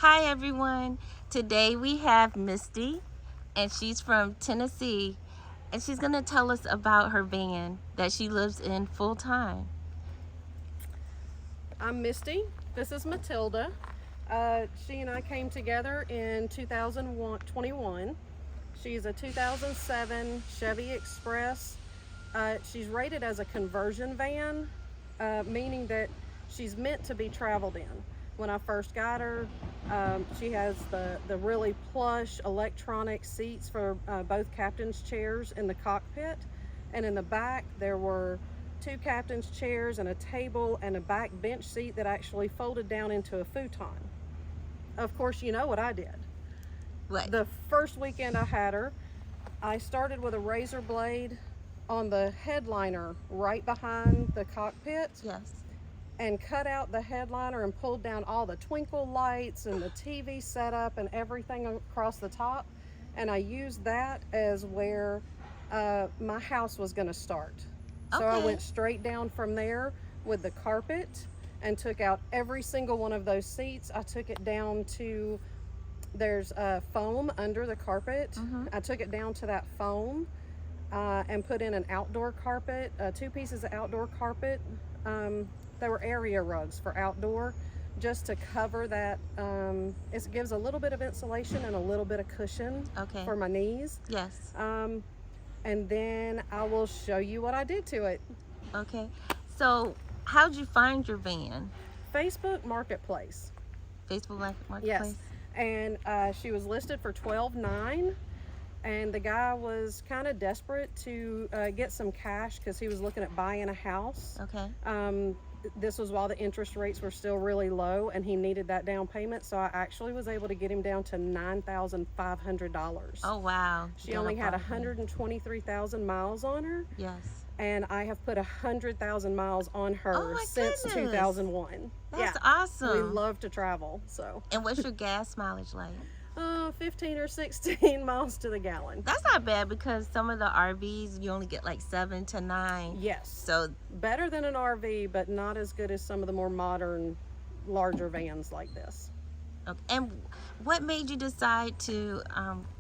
Hi everyone. Today we have Misty, and she's from Tennessee, and she's going to tell us about her van that she lives in full time. I'm Misty. This is Matilda. She and I came together in 2021. She's a 2007 Chevy Express. She's rated as a conversion van, meaning that she's meant to be traveled in. When I first got her, she has the really plush electronic seats for both captain's chairs in the cockpit, and in the back there were two captain's chairs and a table and a back bench seat that actually folded down into a futon. Of course, you know what I did. What? The first weekend I had her, I started with a razor blade on the headliner right behind the cockpit. Yes. And cut out the headliner and pulled down all the twinkle lights and the TV setup and everything across the top. And I used that as where my house was going to start. So I went straight down from there with the carpet and took out every single one of those seats. I took it down to, there's foam under the carpet. I took it down to that foam and put in an outdoor carpet, 2 pieces of outdoor carpet. They were area rugs for outdoor, just to cover that. It gives a little bit of insulation and a little bit of cushion for my knees. Yes. And then I will show you what I did to it. Okay. So, how'd you find your van? Facebook Marketplace. Facebook Marketplace? Yes. And she was listed for $12,900. And the guy was kind of desperate to get some cash because he was looking at buying a house. Okay. This was while the interest rates were still really low, and he needed that down payment. So I actually was able to get him down to $9,500. Oh, wow. She only had 123,000 miles on her. Yes. And I have put 100,000 miles on her since 2001. That's awesome. We love to travel. So. And what's your gas mileage like? 15 or 16 miles to the gallon. That's not bad, because some of the RVs you only get like 7 to 9. Yes. So better than an RV, but not as good as some of the more modern, larger vans like this. Okay. And what made you decide to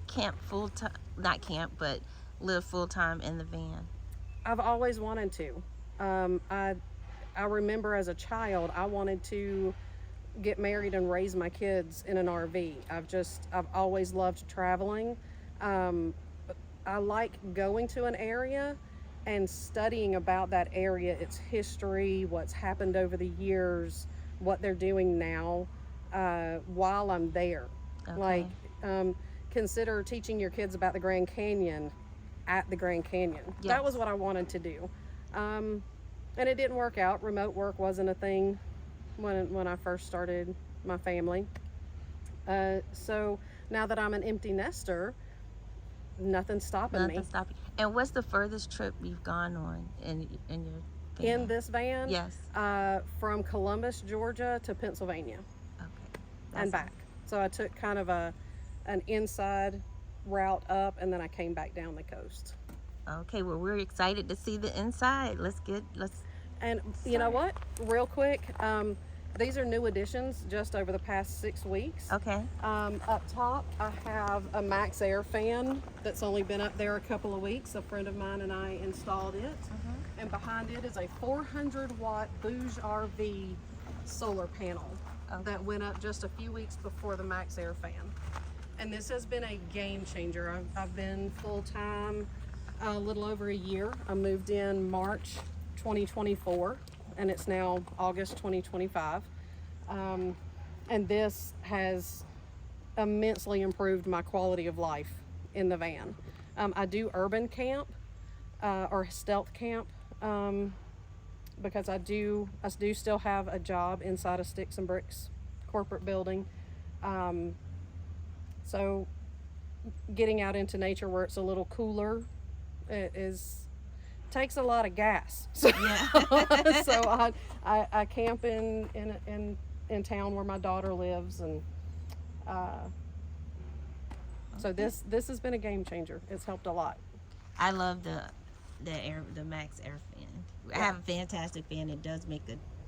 camp full time? Not camp, but live full time in the van. I've always wanted to. I remember as a child, I wanted to get married and raise my kids in an RV. I've always loved traveling. I like going to an area and studying about that area, its history, what's happened over the years, what they're doing now, while I'm there. Okay. Like, consider teaching your kids about the Grand Canyon at the Grand Canyon. Yes. That was what I wanted to do. And it didn't work out. Remote work wasn't a thing when I first started my family. So now that I'm an empty nester, nothing's stopping me. And what's the furthest trip you've gone on in your van? In this van? Yes. From Columbus, Georgia to Pennsylvania. Okay. And back. So I took kind of an inside route up, and then I came back down the coast. Okay, well, we're excited to see the inside. And you know what? Real quick, these are new additions just over the past 6 weeks. Okay. Up top, I have a Max Air fan that's only been up there a couple of weeks. A friend of mine and I installed it. And behind it is a 400-watt Bouge RV solar panel that went up just a few weeks before the Max Air fan. And this has been a game changer. I've been full-time a little over a year. I moved in March 2024, and it's now August 2025. And this has immensely improved my quality of life in the van. I do urban camp or stealth camp because I do still have a job inside a Sticks and Bricks corporate building. So getting out into nature where it's a little cooler takes a lot of gas. So, so I camp in town where my daughter lives, and so this has been a game changer. It's helped a lot. I love the Max Air fan. I have a fantastic fan. It does make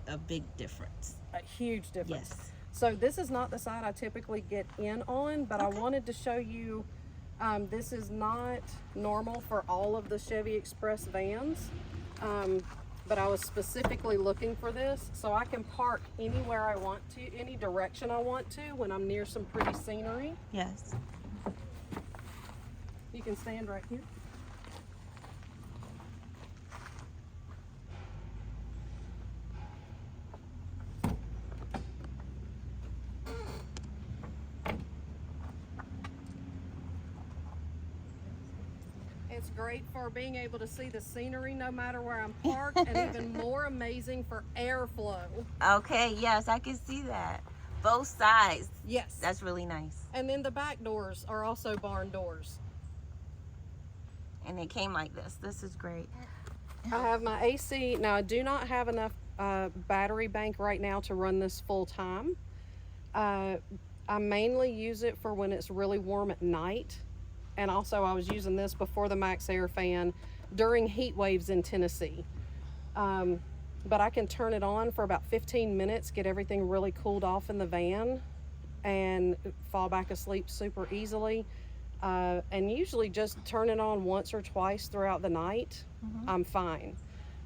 a big difference. A huge difference. Yes. So this is not the side I typically get in on, but I wanted to show you, this is not normal for all of the Chevy Express vans. But I was specifically looking for this so I can park anywhere I want to, any direction I want to when I'm near some pretty scenery. Yes. You can stand right here. It's great for being able to see the scenery no matter where I'm parked, and even more amazing for airflow. Okay, yes, I can see that. Both sides. Yes. That's really nice. And then the back doors are also barn doors. And it came like this. This is great. I have my AC. Now, I do not have enough battery bank right now to run this full time. I mainly use it for when it's really warm at night. And also I was using this before the Max Air fan during heat waves in Tennessee. But I can turn it on for about 15 minutes, get everything really cooled off in the van, and fall back asleep super easily. And usually just turn it on once or twice throughout the night, I'm fine.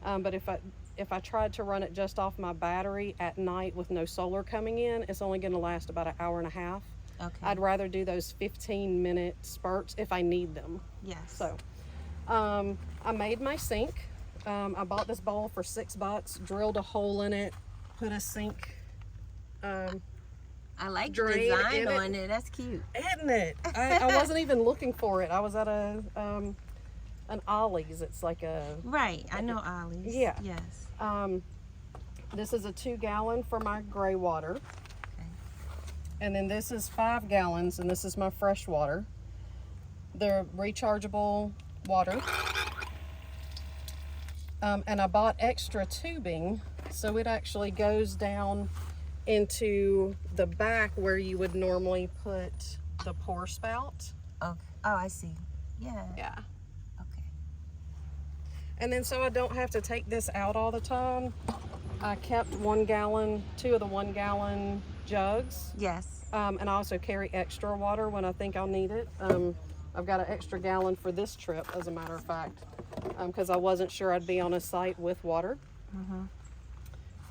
But if I tried to run it just off my battery at night with no solar coming in, it's only going to last about an hour and a half. Okay. I'd rather do those 15-minute spurts if I need them. Yes. So, I made my sink. I bought this bowl for $6, drilled a hole in it, put a sink. I like the drain design in on it. That's cute. Isn't it? I wasn't even looking for it. I was at an Ollie's. It's like a... Right. I know Ollie's. Yeah. Yes. This is a 2-gallon for my gray water. And then this is 5 gallons, and this is my fresh water. They're rechargeable water. And I bought extra tubing, so it actually goes down into the back where you would normally put the pour spout. Okay. Oh, I see. Yeah. Yeah. Okay. And then so I don't have to take this out all the time, I kept 1 gallon, 2 of the 1 gallon jugs. Yes. And I also carry extra water when I think I'll need it. I've got an extra gallon for this trip, as a matter of fact, because I wasn't sure I'd be on a site with water.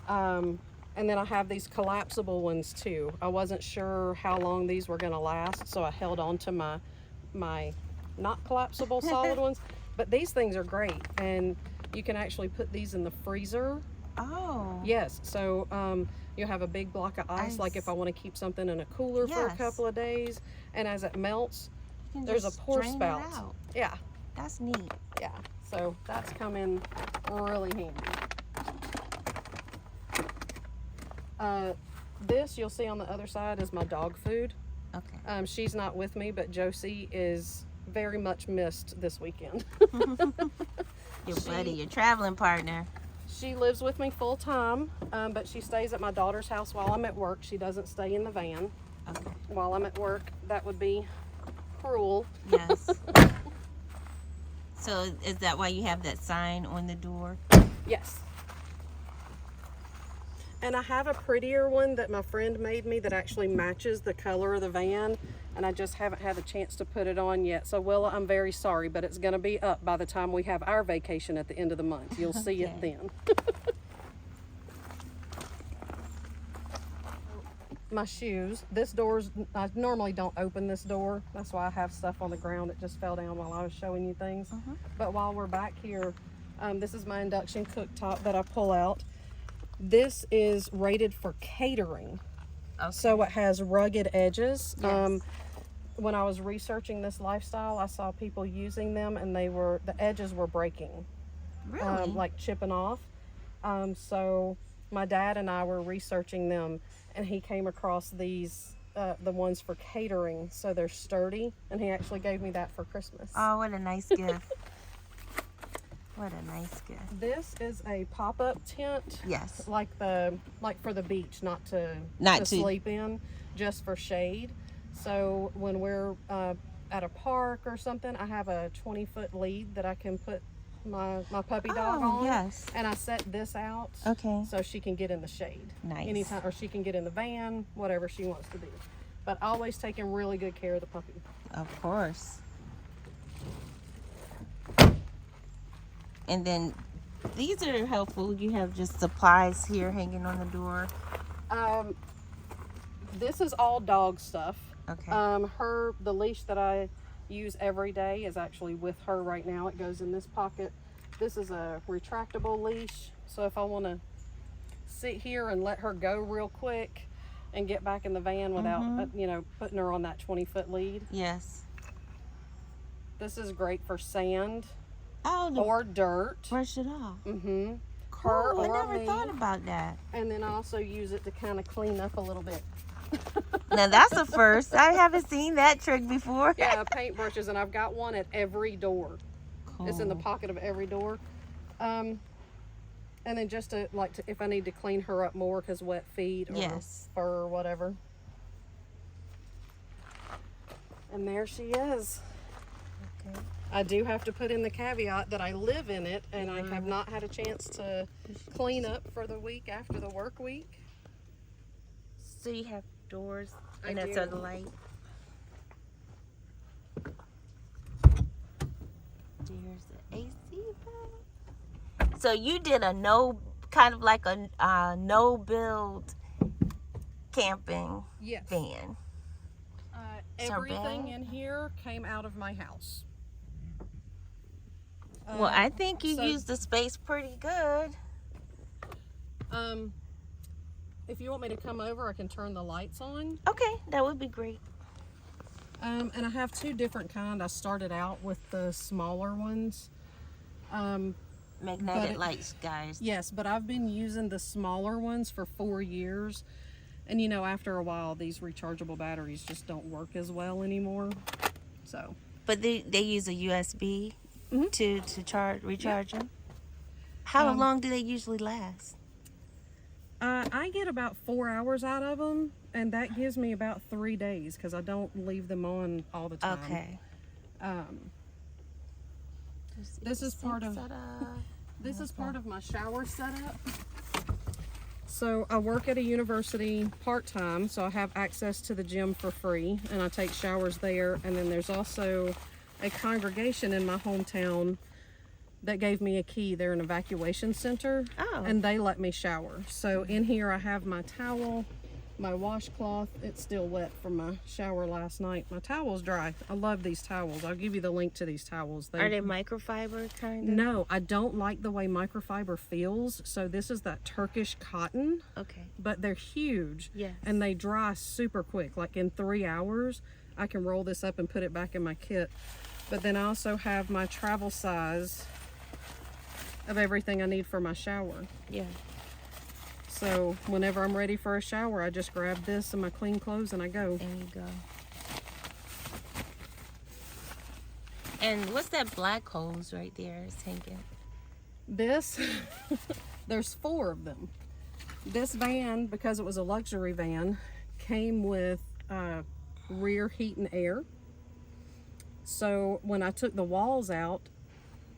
And then I have these collapsible ones too. I wasn't sure how long these were going to last, so I held on to my not collapsible solid ones. But these things are great, and you can actually put these in the freezer. Oh. Yes, so you'll have a big block of ice, like if I want to keep something in a cooler for a couple of days, and as it melts, there's a pour spout. Yeah. That's neat. Yeah, so that's come in really handy. This you'll see on the other side is my dog food. Okay. She's not with me, but Josie is very much missed this weekend. Your buddy, your traveling partner. She lives with me full time, but she stays at my daughter's house while I'm at work. She doesn't stay in the van. Okay. While I'm at work. That would be cruel. Yes. So is that why you have that sign on the door? Yes. And I have a prettier one that my friend made me that actually matches the color of the van, and I just haven't had a chance to put it on yet. So Willa, I'm very sorry, but it's going to be up by the time we have our vacation at the end of the month. You'll see it then. My shoes. This door's, I normally don't open this door. That's why I have stuff on the ground. It just fell down while I was showing you things. But while we're back here, this is my induction cooktop that I pull out. This is rated for catering. Okay. So it has rugged edges. Yes. When I was researching this lifestyle, I saw people using them, and the edges were breaking. Really? Like chipping off. So my dad and I were researching them, and he came across these, the ones for catering. So they're sturdy, and he actually gave me that for Christmas. Oh, what a nice gift. What a nice gift. This is a pop-up tent. Yes. Like for the beach, not to sleep in, just for shade. So when we're at a park or something, I have a 20-foot lead that I can put my puppy dog on. Yes. And I set this out. Okay. So she can get in the shade. Nice. Anytime, or she can get in the van, whatever she wants to do. But always taking really good care of the puppy. Of course. And then these are helpful. You have just supplies here hanging on the door. This is all dog stuff. Okay. The leash that I use every day is actually with her right now. It goes in this pocket. This is a retractable leash. So if I want to sit here and let her go real quick and get back in the van without, putting her on that 20-foot lead. Yes. This is great for sand Oh, or dirt. brush it off. Mm-hmm. Cool. I never thought about that. And then I also use it to kind of clean up a little bit. Now that's a first. I haven't seen that trick before. Yeah, paintbrushes, and I've got one at every door. Cool. It's in the pocket of every door. And then just if I need to clean her up more because wet feet or fur or whatever. And there she is. Okay. I do have to put in the caveat that I live in it and I have not had a chance to clean up for the week after the work week. So you have doors I and that's do. a light. There's the AC fan. So you did a no build camping van. Everything in here came out of my house. Well, I think you used the space pretty good. If you want me to come over, I can turn the lights on. Okay, that would be great. And I have two different kinds. I started out with the smaller ones. Magnetic lights, guys. Yes, but I've been using the smaller ones for 4 years. And after a while, these rechargeable batteries just don't work as well anymore. So. But they use a USB to recharge them. How long do they usually last? I get about 4 hours out of them, and that gives me about 3 days because I don't leave them on all the time. Okay. This is part of part of my shower setup. So I work at a university part-time, so I have access to the gym for free, and I take showers there. And then there's also a congregation in my hometown that gave me a key. They're an evacuation center, and they let me shower. So in here I have my towel, my washcloth. It's still wet from my shower last night. My towel's dry. I love these towels. I'll give you the link to these towels. Are they microfiber kind of? No, I don't like the way microfiber feels. So this is that Turkish cotton. Okay. But they're huge. Yes. And they dry super quick. Like in 3 hours, I can roll this up and put it back in my kit. But then I also have my travel size of everything I need for my shower. Yeah. So whenever I'm ready for a shower, I just grab this and my clean clothes and I go. There you go. And what's that black hose right there? It's hanging. This, there's 4 of them. This van, because it was a luxury van, came with rear heat and air. So when I took the walls out,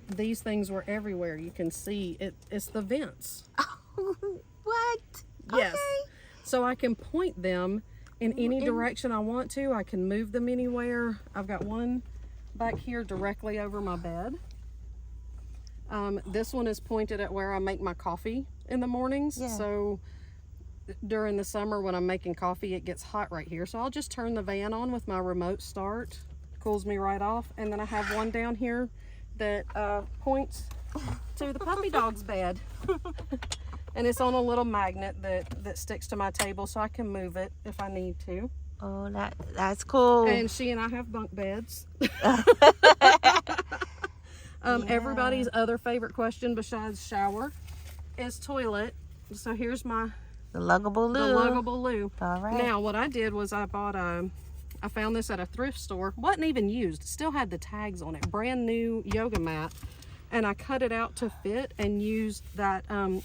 these things were everywhere. You can see it's the vents. What? Yes. Okay. So I can point them in any direction I want to. I can move them anywhere. I've got one back here directly over my bed. This one is pointed at where I make my coffee in the mornings. Yeah. So during the summer when I'm making coffee, it gets hot right here. So I'll just turn the van on with my remote start. Cools me right off. And then I have one down here that points to the puppy dog's bed. And it's on a little magnet that sticks to my table, so I can move it if I need to. Oh, that's cool. And she and I have bunk beds. Everybody's other favorite question besides shower is toilet. So here's the luggable loo. The luggable loo. All right. Now what I did was I found this at a thrift store. Wasn't even used. Still had the tags on it. Brand new yoga mat. And I cut it out to fit and used that nano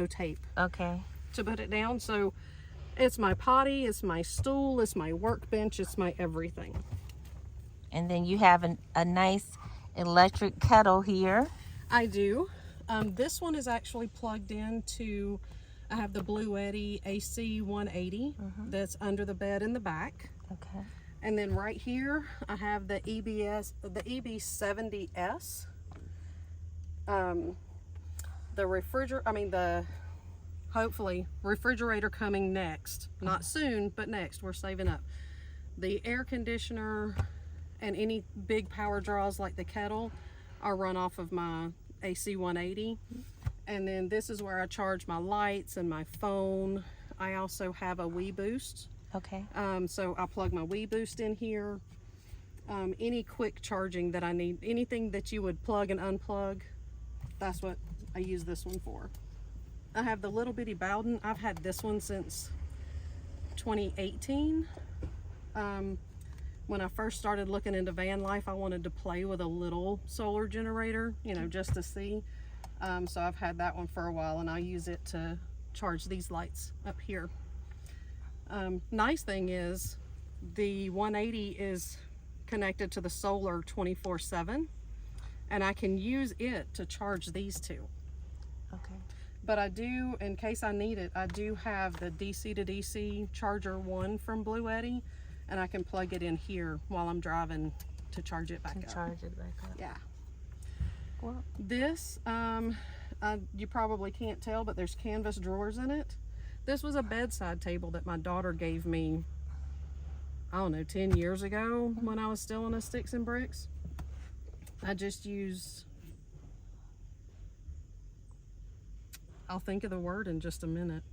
tape. Okay. To put it down. So it's my potty, it's my stool, it's my workbench, it's my everything. And then you have a nice electric kettle here. I do. This one is actually plugged into, I have the Blue Eddy AC 180 that's under the bed in the back. Okay. And then right here, I have the EB70S. Hopefully refrigerator coming next. Not soon, but next. We're saving up. The air conditioner and any big power draws like the kettle are run off of my AC 180. And then this is where I charge my lights and my phone. I also have a Wii Boost. Okay. So I plug my Wii Boost in here. Any quick charging that I need, anything that you would plug and unplug, that's what I use this one for. I have the little bitty Bowden. I've had this one since 2018. When I first started looking into van life, I wanted to play with a little solar generator, you know, just to see. So I've had that one for a while, and I use it to charge these lights up here. Nice thing is the 180 is connected to the solar 24/7, and I can use it to charge these two. Okay. But I do, in case I need it, I do have the DC to DC charger one from Blue Eddy, and I can plug it in here while I'm driving to charge it back up. Charge it back up. Yeah. Well, This, you probably can't tell, but there's canvas drawers in it. This was a bedside table that my daughter gave me, I don't know, 10 years ago when I was still in a sticks and bricks. I just use, I'll think of the word in just a minute.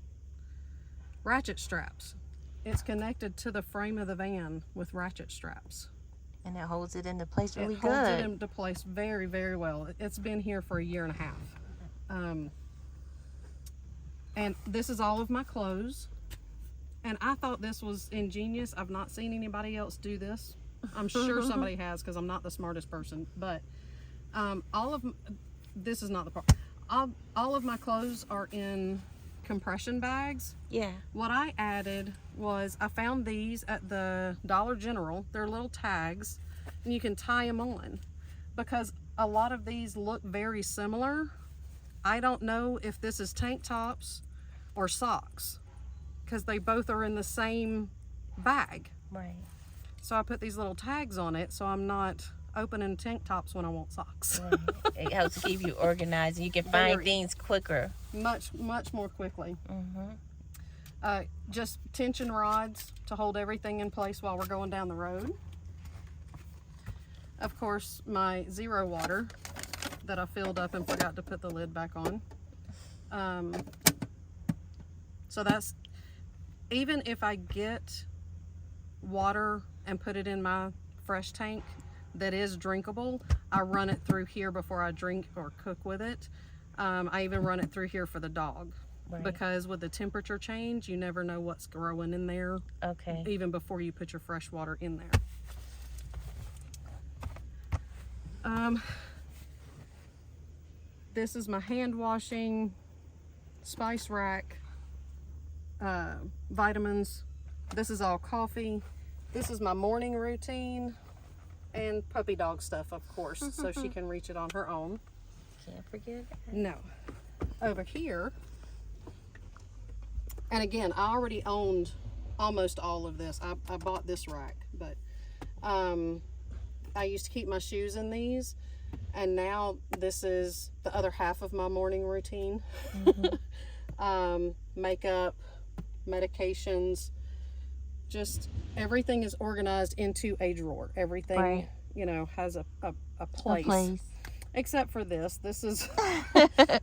Ratchet straps. It's connected to the frame of the van with ratchet straps. and it holds it into place really It good. holds it into place very, very well. It's been here for a year and a half. And this is all of my clothes. And I thought this was ingenious. I've not seen anybody else do this. I'm sure somebody has, because I'm not the smartest person. But this is not the part. All of my clothes are in compression bags. Yeah. What I added was I found these at the Dollar General. They're little tags, and you can tie them on, because a lot of these look very similar. I don't know if this is tank tops or socks, because they both are in the same bag. Right. So I put these little tags on it, so I'm not opening tank tops when I want socks. Right. It helps keep you organized, and you can find things quicker. Much more quickly. Just tension rods to hold everything in place while we're going down the road. Of course, my zero water that I filled up and forgot to put the lid back on. So that's, even if I get water and put it in my fresh tank that is drinkable, I run it through here before I drink or cook with it. I even run it through here for the dog. Right. Because with the temperature change, you never know what's growing in there. Okay. Even before you put your fresh water in there. This is my hand washing, spice rack, vitamins. This is all coffee. This is my morning routine, and puppy dog stuff, of course, so she can reach it on her own. Can't forget that. No. Over here, and again, I already owned almost all of this. I bought this rack, but I used to keep my shoes in these, and now this is the other half of my morning routine. Makeup, medications, just everything is organized into a drawer. Everything, right, you know, has a place. Except for this. This is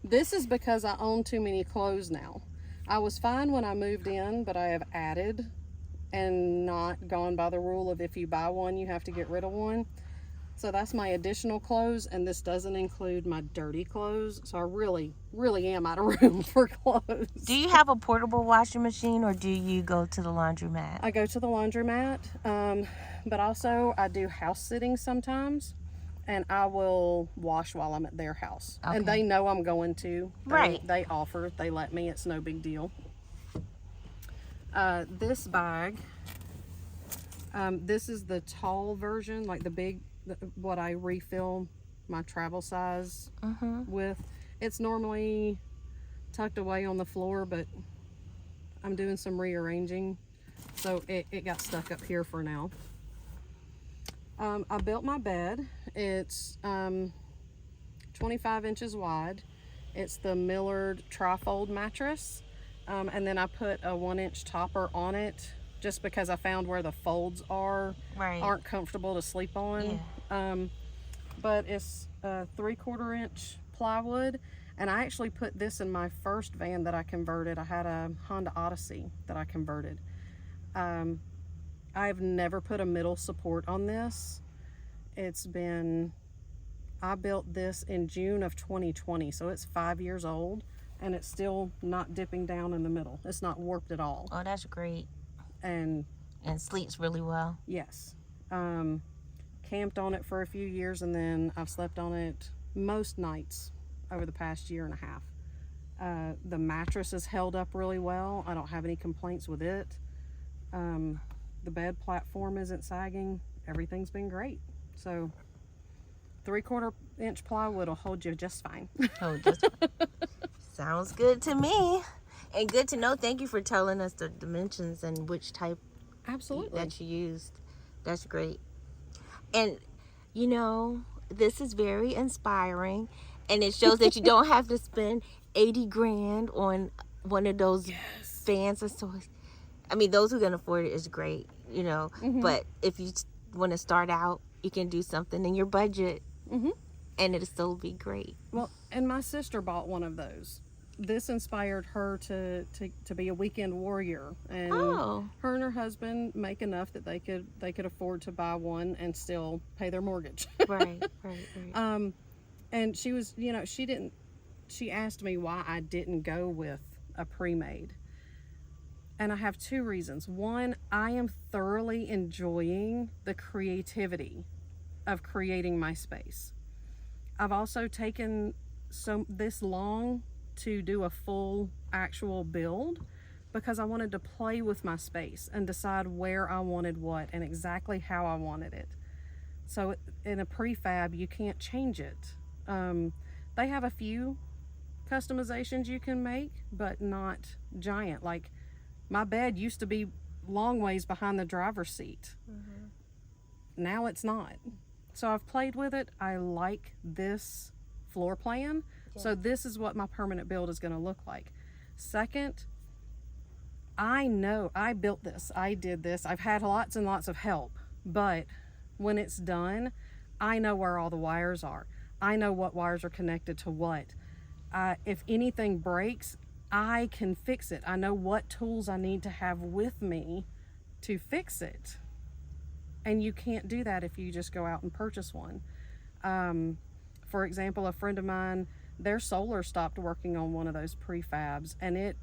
this is because I own too many clothes now. I was fine when I moved in, but I have added and not gone by the rule of if you buy one, you have to get rid of one. So that's my additional clothes, and this doesn't include my dirty clothes. So I really, really am out of room for clothes. Do you have a portable washing machine, or do you go to the laundromat? I go to the laundromat, but also I do house sitting sometimes, and I will wash while I'm at their house. Okay. And they know I'm going to. Right. They offer, they let me, it's no big deal. This bag, this is the tall version, like the big, what I refill my travel size with. It's normally tucked away on the floor, but I'm doing some rearranging, so it got stuck up here for now. I built my bed. It's 25 inches wide. It's the Millard trifold mattress, and then I put a 1-inch topper on it just because I found where the folds aren't comfortable to sleep on. Yeah. But it's 3/4 inch plywood, and I actually put this in my first van that I converted. I had a Honda Odyssey that I converted. I've never put a middle support on this. I built this in June of 2020, so it's 5 years old, and it's still not dipping down in the middle. It's not warped at all. Oh, that's great. And sleeps really well. yes. Camped on it for a few years, and then I've slept on it most nights over the past year and a half. The mattress has held up really well. I don't have any complaints with it. The bed platform isn't sagging. Everything's been great. So 3/4 inch plywood will hold you just fine. Oh, just sounds good to me. And good to know. Thank you for telling us the dimensions and which type Absolutely. that you used. That's great. And you know, this is very inspiring, and it shows that you don't have to spend 80 grand on one of those fans or so. I mean, those who can afford it is great, you know, but if you want to start out, you can do something in your budget, and it'll still be great. Well, and my sister bought one of those. This inspired her to be a weekend warrior, and her and her husband make enough that they could afford to buy one and still pay their mortgage. Right. And she was, you know, she asked me why I didn't go with a pre-made. And I have two reasons. One, I am thoroughly enjoying the creativity of creating my space. I've also taken this long to do a full actual build because I wanted to play with my space and decide where I wanted what and exactly how I wanted it. So in a prefab, you can't change it. They have a few customizations you can make, but not giant. Like, my bed used to be long ways behind the driver's seat. Now it's not. So I've played with it. I like this floor plan. So this is what my permanent build is going to look like. Second, I know I built this. I did this. I've had lots and lots of help. But when it's done, I know where all the wires are. I know what wires are connected to what. If anything breaks, I can fix it. I know what tools I need to have with me to fix it. And you can't do that if you just go out and purchase one. For example, a friend of mine, their solar stopped working on one of those prefabs, and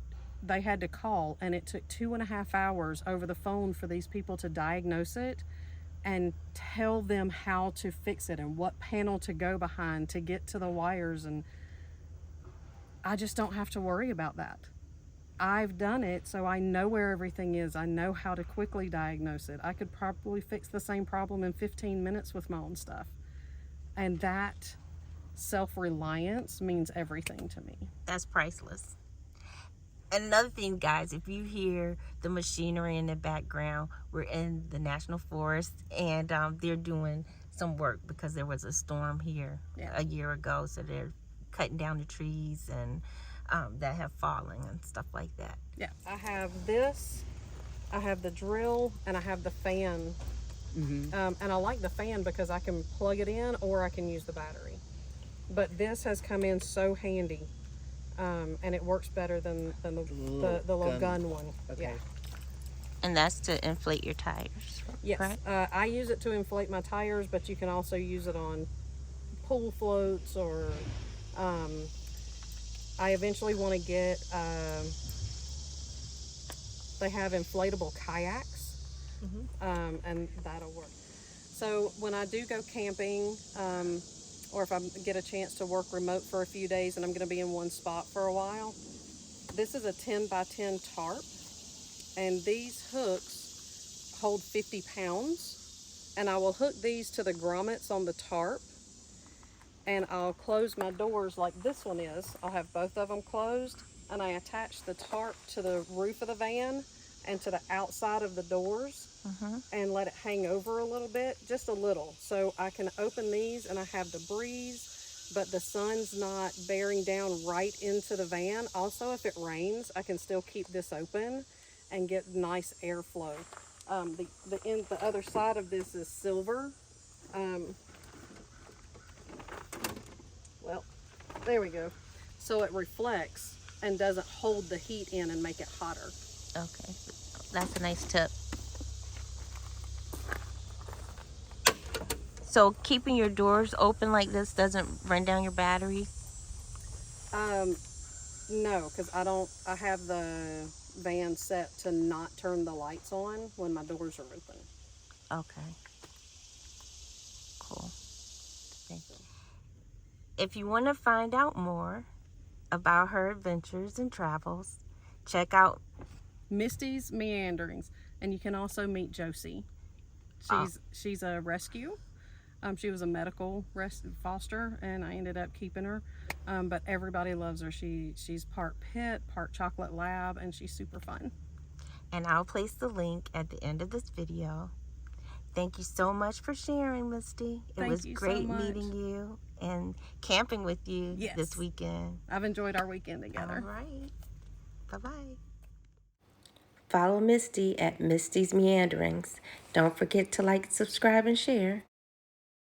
they had to call, and it took 2.5 hours over the phone for these people to diagnose it and tell them how to fix it and what panel to go behind to get to the wires. And I just don't have to worry about that. I've done it, so I know where everything is. I know how to quickly diagnose it. I could probably fix the same problem in 15 minutes with my own stuff. And that self-reliance means everything to me. That's priceless. And another thing, guys, if you hear the machinery in the background, we're in the National Forest, and they're doing some work because there was a storm here a year ago, so they're cutting down the trees and that have fallen and stuff like that. Yeah, I have this, I have the drill, and I have the fan. And I like the fan because I can plug it in or I can use the battery. But this has come in so handy, and it works better than the little gun one. Okay. Yeah. And that's to inflate your tires. Yes. Right? I use it to inflate my tires, but you can also use it on pool floats, or I eventually want to get, they have inflatable kayaks, and that'll work. So when I do go camping, or if I get a chance to work remote for a few days and I'm going to be in one spot for a while, this is a 10 by 10 tarp, and these hooks hold 50 pounds, and I will hook these to the grommets on the tarp, and I'll close my doors like this one is. I'll have both of them closed, and I attach the tarp to the roof of the van and to the outside of the doors and let it hang over a little bit, just a little. So I can open these and I have the breeze, but the sun's not bearing down right into the van. Also, if it rains, I can still keep this open and get nice airflow. The other side of this is silver. Well, there we go. So it reflects and doesn't hold the heat in and make it hotter. Okay, that's a nice tip. So keeping your doors open like this doesn't run down your battery? No, because I have the van set to not turn the lights on when my doors are open. Okay. Cool. Thank you. If you want to find out more about her adventures and travels, check out Misty's Meanderings, and you can also meet Josie. She's a rescue. She was a medical foster, and I ended up keeping her. But everybody loves her. She's part pit, part chocolate lab, and she's super fun. And I'll place the link at the end of this video. Thank you so much for sharing, Misty. It was great meeting you and camping with you this weekend. I've enjoyed our weekend together. All right. Bye-bye. Follow Misty at Misty's Meanderings. Don't forget to like, subscribe, and share.